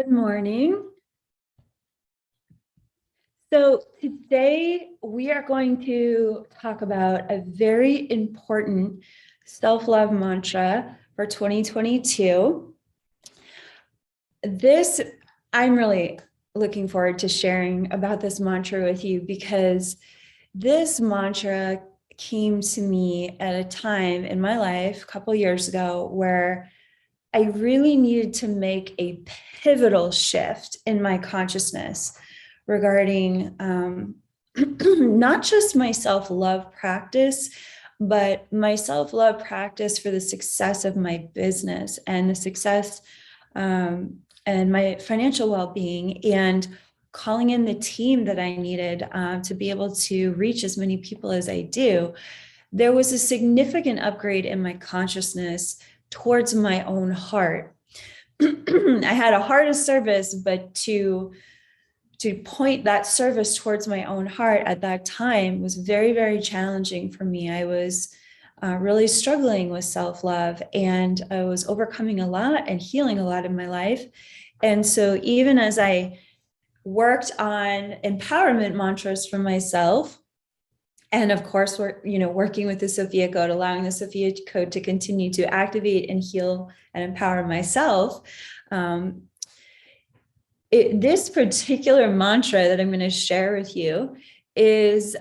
Good morning. So today we are going to talk about a very important self-love mantra for 2022. I'm really looking forward to sharing about this mantra with you because this mantra came to me at a time in my life a couple years ago where I really needed to make a pivotal shift in my consciousness regarding not just my self-love practice, but my self-love practice for the success of my business and the success and my financial well-being, and calling in the team that I needed to be able to reach as many people as I do. There was a significant upgrade in my consciousness towards my own heart. I had a heart of service, but to point that service towards my own heart at that time was very, very challenging for me. I was really struggling with self-love, and I was overcoming a lot and healing a lot in my life. And so even as I worked on empowerment mantras for myself, and of course, working with the Sophia Code, allowing the Sophia Code to continue to activate and heal and empower myself. This particular mantra that I'm going to share with you is,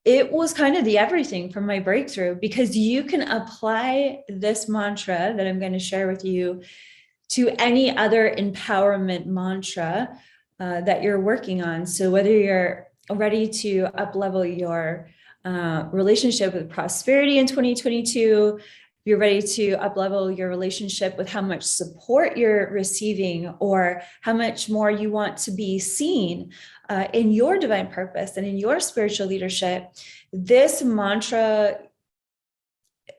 it was kind of the everything for my breakthrough, because you can apply this mantra that I'm going to share with you to any other empowerment mantra that you're working on. So whether you're ready to up-level your relationship with prosperity in 2022, you're ready to up-level your relationship with how much support you're receiving, or how much more you want to be seen in your divine purpose and in your spiritual leadership, this mantra,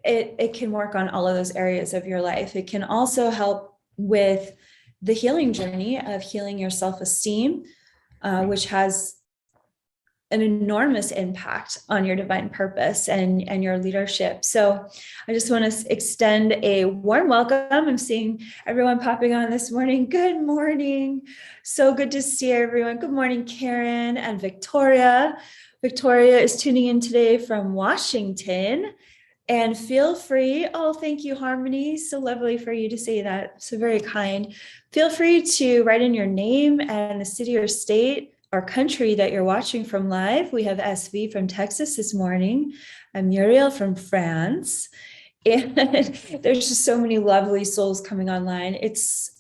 it can work on all of those areas of your life. It can also help with the healing journey of healing your self-esteem, which has an enormous impact on your divine purpose and your leadership. So I just want to extend a warm welcome. I'm seeing everyone popping on this morning. Good morning. So good to see everyone. Good morning, Karen and Victoria. Victoria is tuning in today from Washington. And feel free, oh, thank you, Harmony. So lovely for you to say that. So very kind. Feel free to write in your name and the city or state or country that you're watching from live. We have SV from Texas this morning. I'm Muriel from France. And there's just so many lovely souls coming online. It's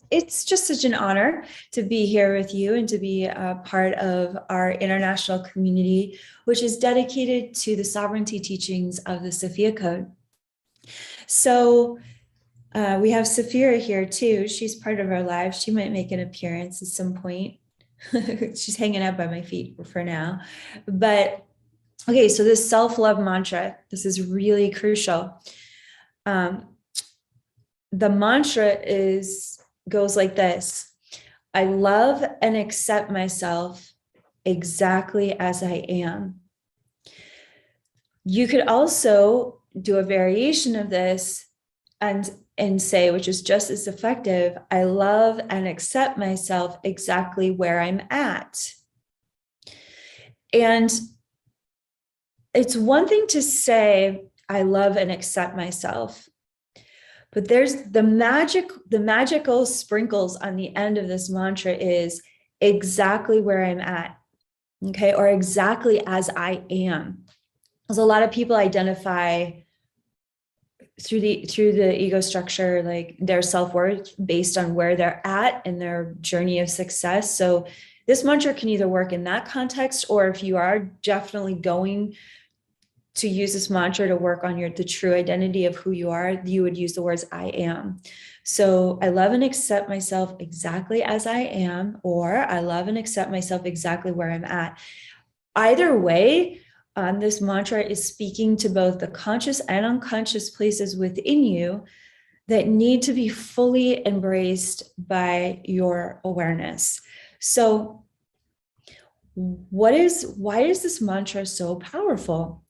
just such an honor to be here with you and to be a part of our international community, which is dedicated to the sovereignty teachings of the Sophia Code. So we have Sophia here too. She's part of our live. She might make an appearance at some point. She's hanging out by my feet for now. But okay, so this self-love mantra, this is really crucial. The mantra goes like this: I love and accept myself exactly as I am. You could also do a variation of this and say, which is just as effective, I love and accept myself exactly where I'm at. And it's one thing to say, I love and accept myself, but there's the magical sprinkles on the end of this mantra is exactly where I'm at, okay, or exactly as I am. Because a lot of people identify through the ego structure, like their self-worth based on where they're at in their journey of success. So this mantra can either work in that context, or if you are definitely going to use this mantra to work on the true identity of who you are, you would use the words I am. So I love and accept myself exactly as I am, or I love and accept myself exactly where I'm at. Either way, this mantra is speaking to both the conscious and unconscious places within you that need to be fully embraced by your awareness. So why is this mantra so powerful?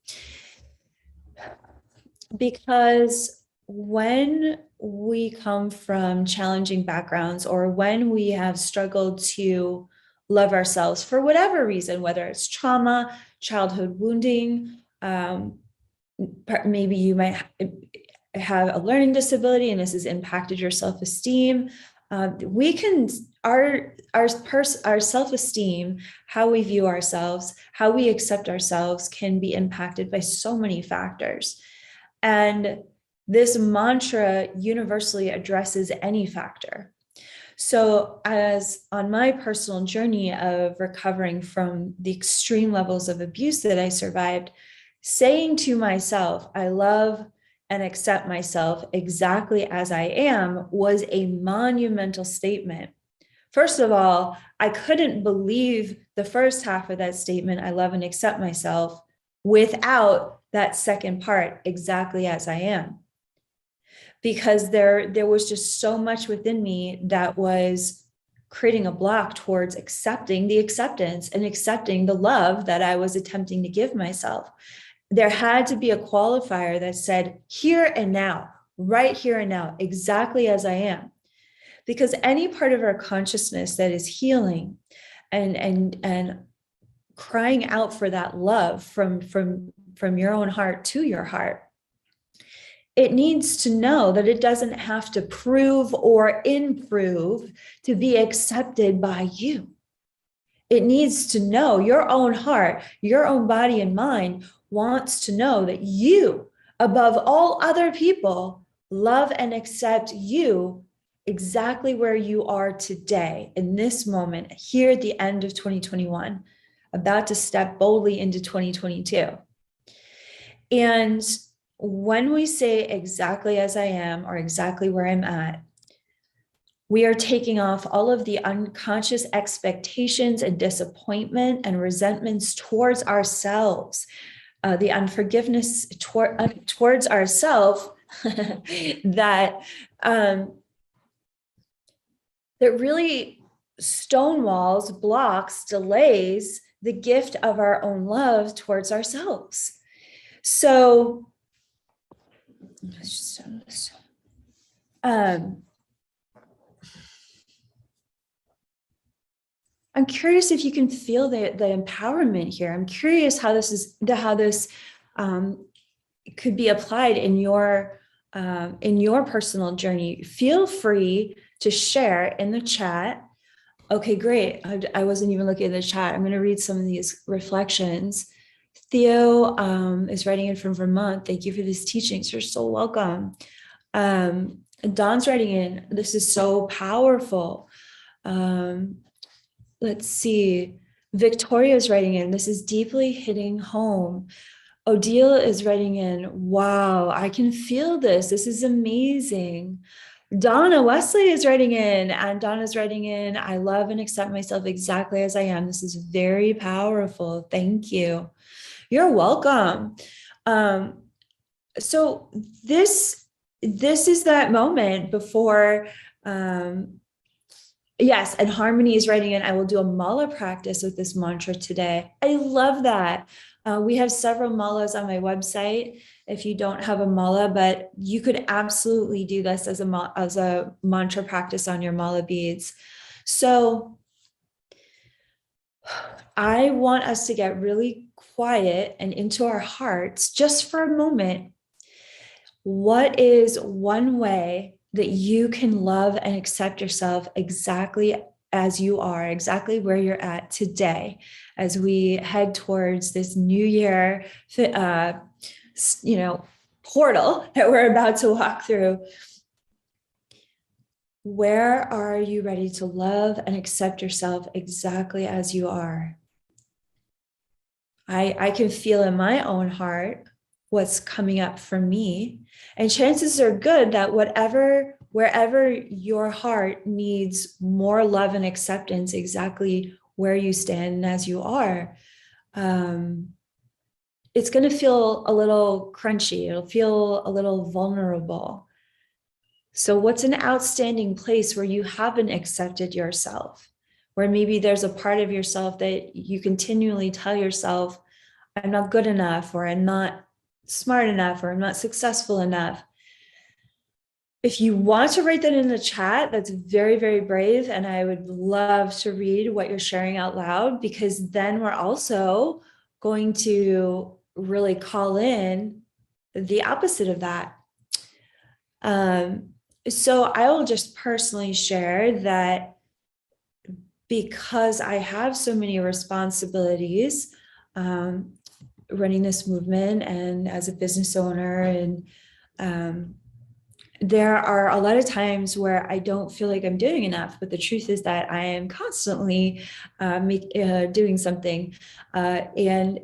Because when we come from challenging backgrounds, or when we have struggled to love ourselves for whatever reason, whether it's trauma, childhood wounding, maybe you might have a learning disability and this has impacted your self-esteem. We can, our self-esteem, how we view ourselves, how we accept ourselves can be impacted by so many factors. And this mantra universally addresses any factor. So as on my personal journey of recovering from the extreme levels of abuse that I survived, saying to myself, I love and accept myself exactly as I am, was a monumental statement. First of all, I couldn't believe the first half of that statement, I love and accept myself, without that second part, exactly as I am. Because there was just so much within me that was creating a block towards accepting the acceptance and accepting the love that I was attempting to give myself. There had to be a qualifier that said, here and now, right here and now, exactly as I am. Because any part of our consciousness that is healing and crying out for that love from your own heart to your heart, it needs to know that it doesn't have to prove or improve to be accepted by you. It needs to know, your own heart, your own body and mind wants to know that you, above all other people, love and accept you exactly where you are today, in this moment, here at the end of 2021, about to step boldly into 2022. And when we say exactly as I am, or exactly where I'm at, we are taking off all of the unconscious expectations and disappointment and resentments towards ourselves, the unforgiveness towards ourselves that really stonewalls, blocks, delays the gift of our own love towards ourselves. So let's just start this. I'm curious if you can feel the empowerment here. I'm curious how this could be applied in your personal journey. Feel free to share in the chat. Okay, great. I wasn't even looking at the chat. I'm going to read some of these reflections. Theo is writing in from Vermont. Thank you for these teachings. You're so welcome. Dawn's writing in. This is so powerful. Let's see. Victoria's writing in. This is deeply hitting home. Odile is writing in. Wow, I can feel this. This is amazing. Donna Wesley is writing in, and Donna's writing in, I love and accept myself exactly as I am. This is very powerful. Thank you. You're welcome. So this is that moment before, yes, and Harmony is writing in, I will do a mala practice with this mantra today. I love that. We have several malas on my website if you don't have a mala, but you could absolutely do this as a mantra practice on your mala beads. So I want us to get really quiet and into our hearts just for a moment. What is one way that you can love and accept yourself exactly as you are, exactly where you're at today, as we head towards this new year, portal that we're about to walk through? Where are you ready to love and accept yourself exactly as you are? I can feel in my own heart what's coming up for me. And chances are good that wherever your heart needs more love and acceptance, exactly where you stand and as you are, it's going to feel a little crunchy. It'll feel a little vulnerable. So what's an outstanding place where you haven't accepted yourself, where maybe there's a part of yourself that you continually tell yourself, I'm not good enough, or I'm not smart enough, or I'm not successful enough. If you want to write that in the chat, that's very, very brave. And I would love to read what you're sharing out loud, because then we're also going to really call in the opposite of that. So I will just personally share that because I have so many responsibilities, running this movement and as a business owner, and there are a lot of times where I don't feel like I'm doing enough, but the truth is that I am constantly doing something, and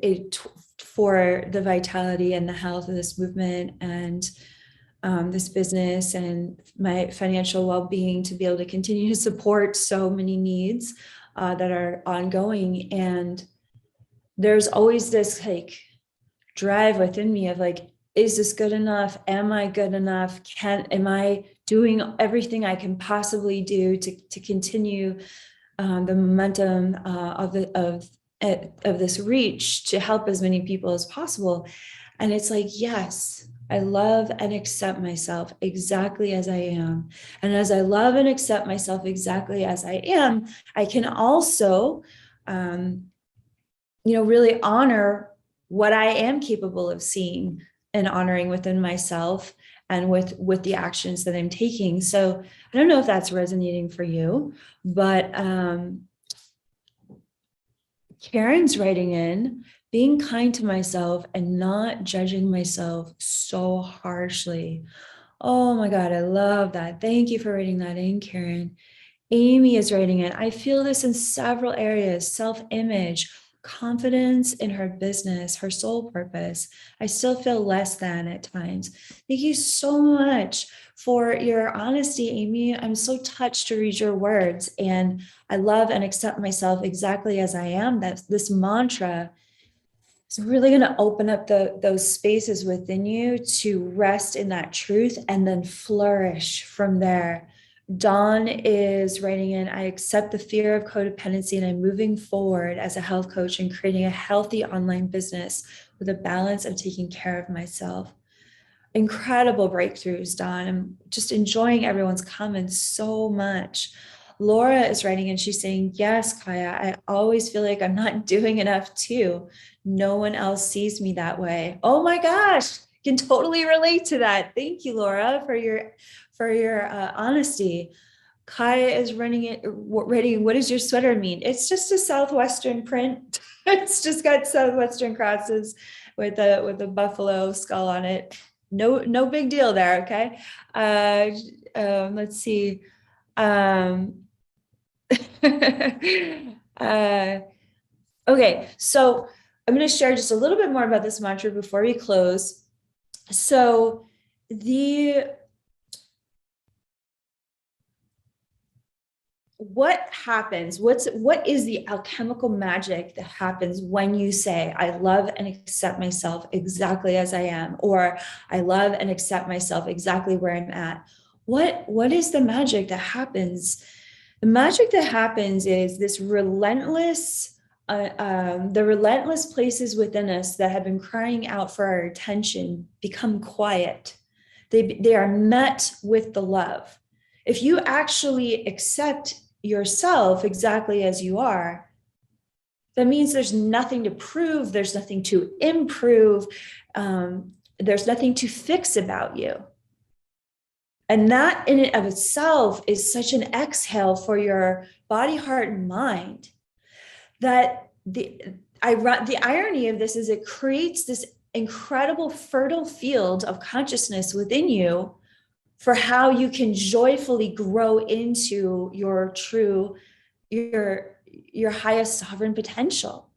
for the vitality and the health of this movement and this business and my financial well-being, to be able to continue to support so many needs that are ongoing. And there's always this like drive within me of like, is this good enough? Am I good enough? Am I doing everything I can possibly do to continue the momentum of this reach to help as many people as possible? And it's like, yes, I love and accept myself exactly as I am. And as I love and accept myself exactly as I am, I can also, really honor what I am capable of seeing and honoring within myself and with the actions that I'm taking. So I don't know if that's resonating for you, but Karen's writing in, being kind to myself and not judging myself so harshly. Oh my God, I love that. Thank you for writing that in, Karen. Amy is writing in, I feel this in several areas: self-image, confidence in her business, her soul purpose. I still feel less than at times. Thank you so much for your honesty, Amy. I'm so touched to read your words, and I love and accept myself exactly as I am. That this mantra is really going to open up those spaces within you to rest in that truth and then flourish from there. Dawn is writing in, I accept the fear of codependency and I'm moving forward as a health coach and creating a healthy online business with a balance of taking care of myself. Incredible breakthroughs, Dawn. I'm just enjoying everyone's comments so much. Laura is writing and she's saying, yes, Kaia, I always feel like I'm not doing enough too. No one else sees me that way. Oh my gosh, can totally relate to that. Thank you, Laura, for your honesty. Kaia is ready. What does your sweater mean? It's just a Southwestern print. It's just got Southwestern crosses with a buffalo skull on it. No big deal there. Okay. Let's see. Okay, so I'm going to share just a little bit more about this mantra before we close. So what happens? What is the alchemical magic that happens when you say, I love and accept myself exactly as I am, or I love and accept myself exactly where I'm at? What is the magic that happens? The magic that happens is this relentless, the relentless places within us that have been crying out for our attention become quiet. They are met with the love. If you actually accept yourself exactly as you are, that means there's nothing to prove, there's nothing to improve, there's nothing to fix about you. And that in and of itself is such an exhale for your body, heart, and mind, that the irony of this is it creates this incredible fertile field of consciousness within you for how you can joyfully grow into your highest sovereign potential.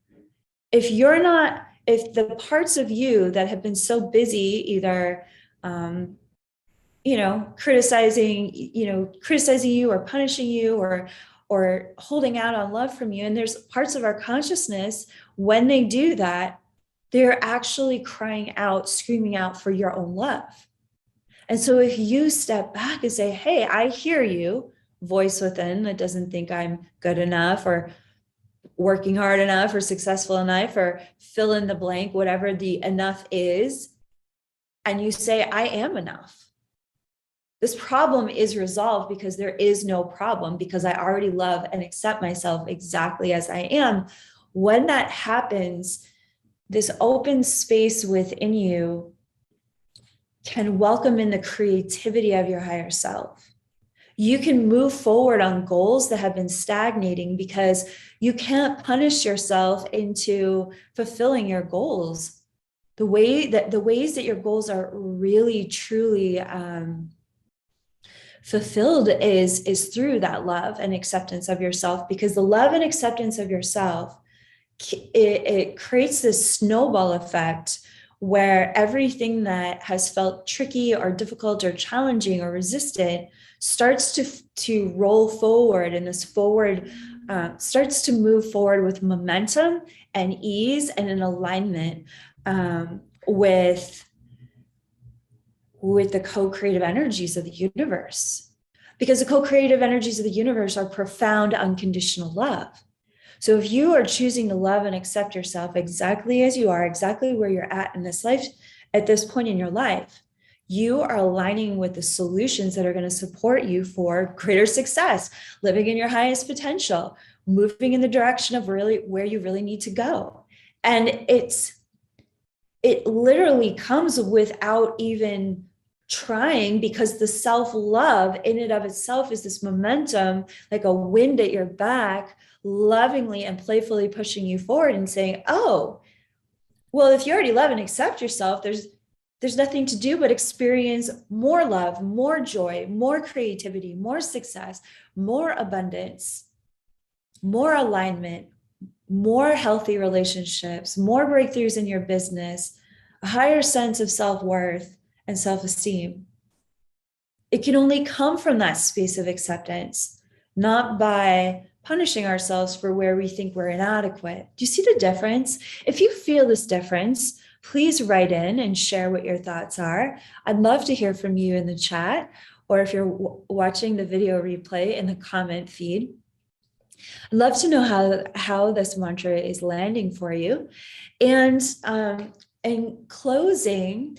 If the parts of you that have been so busy either criticizing you or punishing you or holding out on love from you, and there's parts of our consciousness, when they do that, they're actually crying out, screaming out for your own love. And so if you step back and say, hey, I hear you, voice within that doesn't think I'm good enough or working hard enough or successful enough or fill in the blank, whatever the enough is, and you say, I am enough. This problem is resolved because there is no problem, because I already love and accept myself exactly as I am. When that happens, this open space within you can welcome in the creativity of your higher self. You can move forward on goals that have been stagnating because you can't punish yourself into fulfilling your goals. The ways that your goals are really, truly fulfilled is through that love and acceptance of yourself, because the love and acceptance of yourself, it creates this snowball effect where everything that has felt tricky or difficult or challenging or resisted starts to roll forward, and this forward starts to move forward with momentum and ease and in alignment with the co-creative energies of the universe. Because the co-creative energies of the universe are profound, unconditional love. So if you are choosing to love and accept yourself exactly as you are, exactly where you're at in this life, at this point in your life, you are aligning with the solutions that are going to support you for greater success, living in your highest potential, moving in the direction of really where you really need to go. And it literally comes without even trying, because the self-love in and of itself is this momentum, like a wind at your back, lovingly and playfully pushing you forward and saying, oh, well, if you already love and accept yourself, there's nothing to do but experience more love, more joy, more creativity, more success, more abundance, more alignment, more healthy relationships, more breakthroughs in your business, a higher sense of self-worth and self-esteem. It can only come from that space of acceptance, not by punishing ourselves for where we think we're inadequate. Do you see the difference? If you feel this difference, please write in and share what your thoughts are. I'd love to hear from you in the chat, or if you're watching the video replay, in the comment feed. I'd love to know how this mantra is landing for you. And in closing,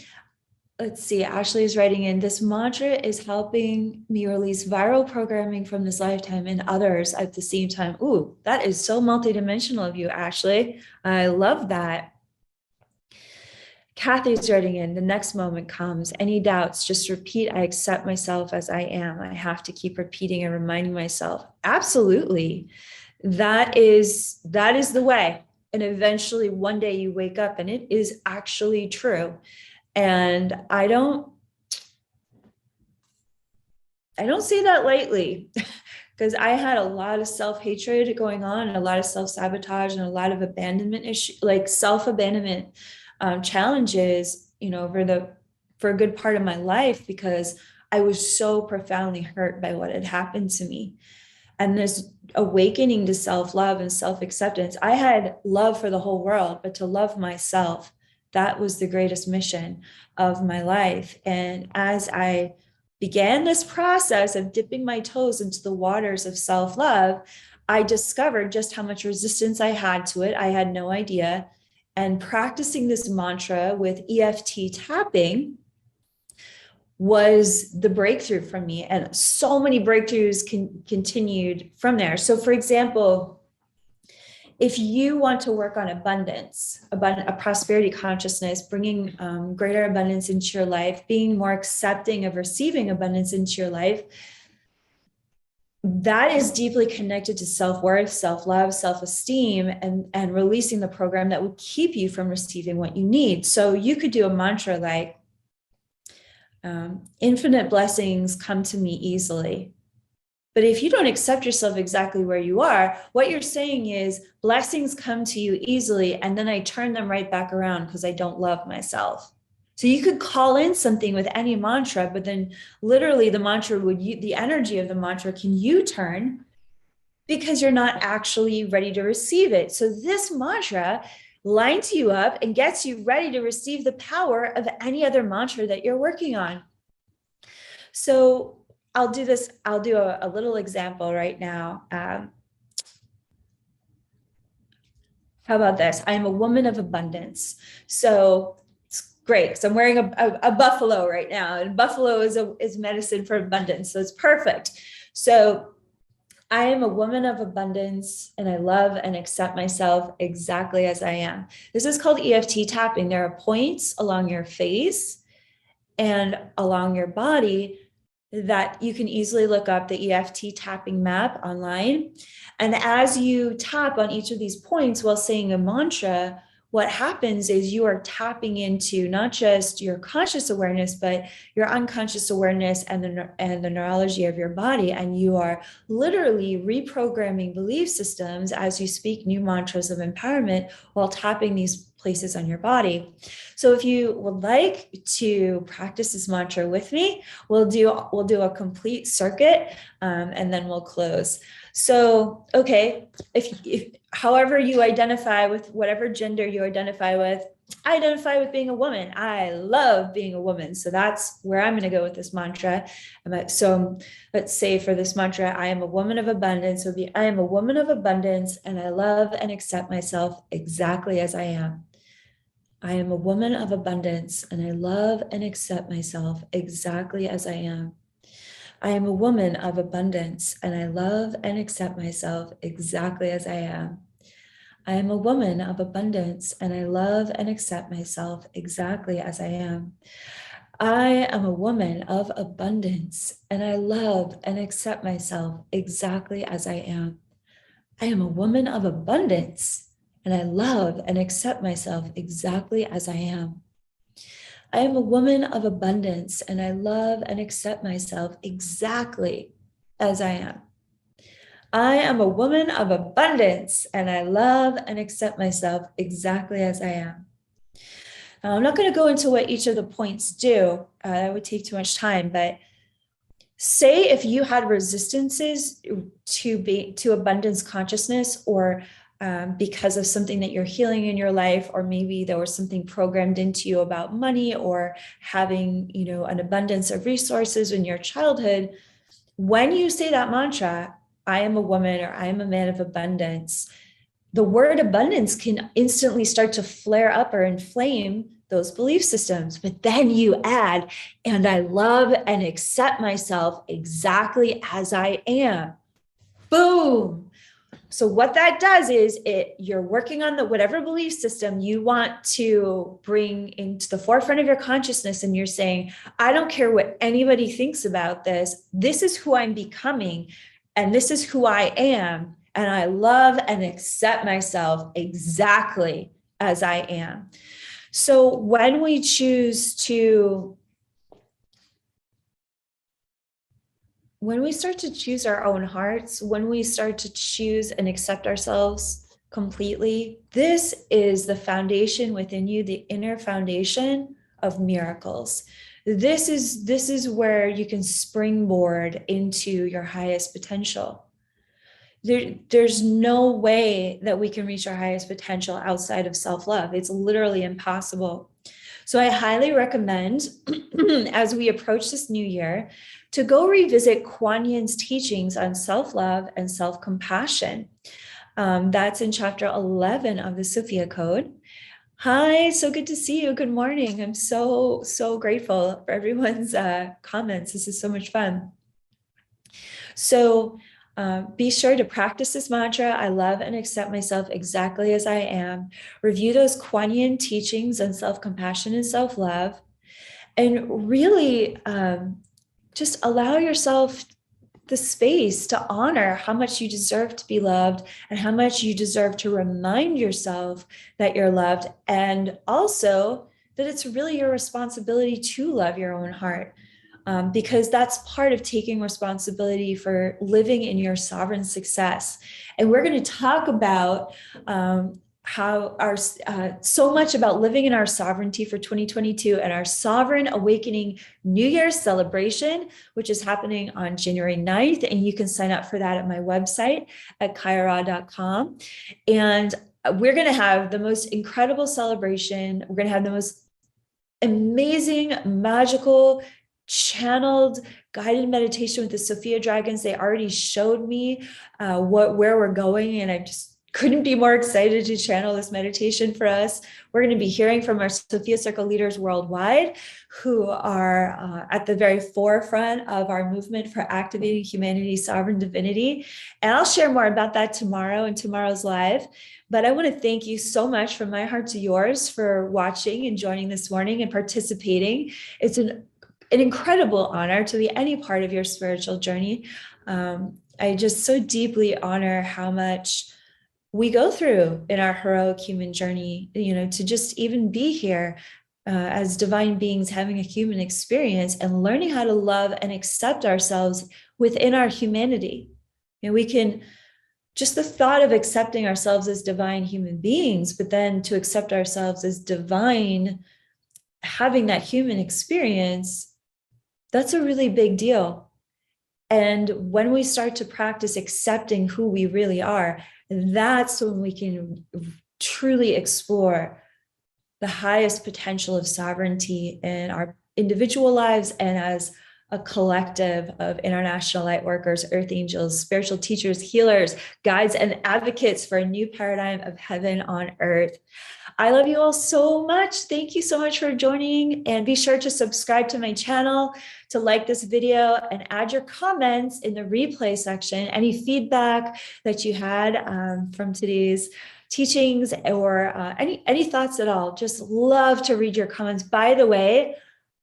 let's see, Ashley is writing in, this mantra is helping me release viral programming from this lifetime and others at the same time. Ooh, that is so multidimensional of you, Ashley. I love that. Kathy's writing in, the next moment comes. Any doubts, just repeat, I accept myself as I am. I have to keep repeating and reminding myself. Absolutely. That is the way. And eventually one day you wake up and it is actually true. And I don't say that lightly, because I had a lot of self-hatred going on, and a lot of self-sabotage, and a lot of abandonment issue, like self-abandonment challenges, for a good part of my life, because I was so profoundly hurt by what had happened to me. And this awakening to self-love and self-acceptance, I had love for the whole world, but to love myself, that was the greatest mission of my life. And as I began this process of dipping my toes into the waters of self-love, I discovered just how much resistance I had to it. I had no idea. And practicing this mantra with EFT tapping was the breakthrough for me. And so many breakthroughs continued from there. So for example, if you want to work on abundance, a prosperity consciousness, bringing greater abundance into your life, being more accepting of receiving abundance into your life, that is deeply connected to self-worth, self-love, self-esteem, and releasing the program that would keep you from receiving what you need. So you could do a mantra like, infinite blessings come to me easily. But if you don't accept yourself exactly where you are, what you're saying is blessings come to you easily, and then I turn them right back around because I don't love myself. So you could call in something with any mantra, but then literally the energy of the mantra can U-turn because you're not actually ready to receive it. So this mantra lines you up and gets you ready to receive the power of any other mantra that you're working on. So I'll do a little example right now. How about this? I am a woman of abundance. So great. So I'm wearing a buffalo right now, and buffalo is medicine for abundance. So it's perfect. So I am a woman of abundance, and I love and accept myself exactly as I am. This is called EFT tapping. There are points along your face and along your body that you can easily look up the EFT tapping map online. And as you tap on each of these points while saying a mantra, what happens is you are tapping into not just your conscious awareness, but your unconscious awareness and the neurology of your body. And you are literally reprogramming belief systems as you speak new mantras of empowerment while tapping these places on your body. So if you would like to practice this mantra with me, we'll do a complete circuit, and then we'll close. So, okay, if however you identify with, whatever gender you identify with, I identify with being a woman. I love being a woman. So that's where I'm going to go with this mantra. So let's say for this mantra, I am a woman of abundance. It would be, I am a woman of abundance, and I love and accept myself exactly as I am. I am a woman of abundance, and I love and accept myself exactly as I am. I am a woman of abundance, and I love and accept myself exactly as I am. I am a woman of abundance, and I love and accept myself exactly as I am. I am a woman of abundance, and I love and accept myself exactly as I am. I am a woman of abundance, and I love and accept myself exactly as I am. I am a woman of abundance, and I love and accept myself exactly as I am. I am a woman of abundance, and I love and accept myself exactly as I am. Now, I'm not going to go into what each of the points do. That would take too much time, but say if you had resistances to abundance consciousness, or because of something that you're healing in your life, or maybe there was something programmed into you about money or having, an abundance of resources in your childhood. When you say that mantra, I am a woman, or I am a man of abundance, the word abundance can instantly start to flare up or inflame those belief systems. But then you add, and I love and accept myself exactly as I am. Boom. So what that does is you're working on whatever belief system you want to bring into the forefront of your consciousness. And you're saying, I don't care what anybody thinks about this. This is who I'm becoming, and this is who I am. And I love and accept myself exactly as I am. So when we start to choose our own hearts, when we start to choose and accept ourselves completely, this is the foundation within you, the inner foundation of miracles. This is where you can springboard into your highest potential. There's no way that we can reach our highest potential outside of self-love. It's literally impossible. So I highly recommend, as we approach this new year, to go revisit Quan Yin's teachings on self-love and self-compassion. That's in chapter 11 of the Sophia Code. Hi, so good to see you. Good morning. I'm so grateful for everyone's comments. This is so much fun. So be sure to practice this mantra. I love and accept myself exactly as I am. Review those Quan Yin teachings on self-compassion and self-love. And really just allow yourself the space to honor how much you deserve to be loved, and how much you deserve to remind yourself that you're loved, and also that it's really your responsibility to love your own heart. Because that's part of taking responsibility for living in your sovereign success. And we're going to talk about how so much about living in our sovereignty for 2022 and our Sovereign Awakening New Year's celebration, which is happening on January 9th. And you can sign up for that at my website at kaiara.com. And we're going to have the most incredible celebration. We're going to have the most amazing, magical, channeled guided meditation with the Sophia Dragons. They already showed me where we're going, and couldn't be more excited to channel this meditation for us. We're going to be hearing from our Sophia Circle leaders worldwide who are at the very forefront of our movement for activating humanity's sovereign divinity. And I'll share more about that tomorrow in tomorrow's live. But I want to thank you so much from my heart to yours for watching and joining this morning and participating. It's an incredible honor to be any part of your spiritual journey. I just so deeply honor how much we go through in our heroic human journey, to just even be here as divine beings having a human experience and learning how to love and accept ourselves within our humanity. And we can just the thought of accepting ourselves as divine human beings, but then to accept ourselves as divine, having that human experience, that's a really big deal. And when we start to practice accepting who we really are, that's when we can truly explore the highest potential of sovereignty in our individual lives and as a collective of international light workers, earth angels, spiritual teachers, healers, guides, and advocates for a new paradigm of heaven on earth. I love you all so much. Thank you so much for joining, and be sure to subscribe to my channel, to like this video, and add your comments in the replay section. Any feedback that you had from today's teachings or any thoughts at all. Just love to read your comments. By the way,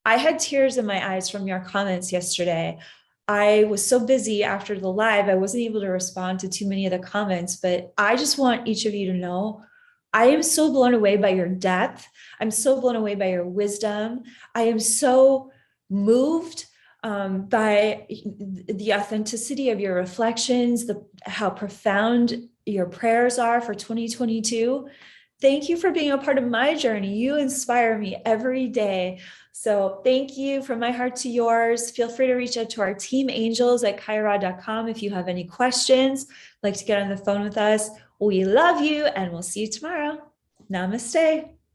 I had tears in my eyes from your comments yesterday. I was so busy after the live, I wasn't able to respond to too many of the comments, but I just want each of you to know I am so blown away by your depth. I'm so blown away by your wisdom. I am so moved by the authenticity of your reflections, how profound your prayers are for 2022. Thank you for being a part of my journey. You inspire me every day. So thank you from my heart to yours. Feel free to reach out to our team angels at kaira.com if you have any questions, like to get on the phone with us. We love you, and we'll see you tomorrow. Namaste.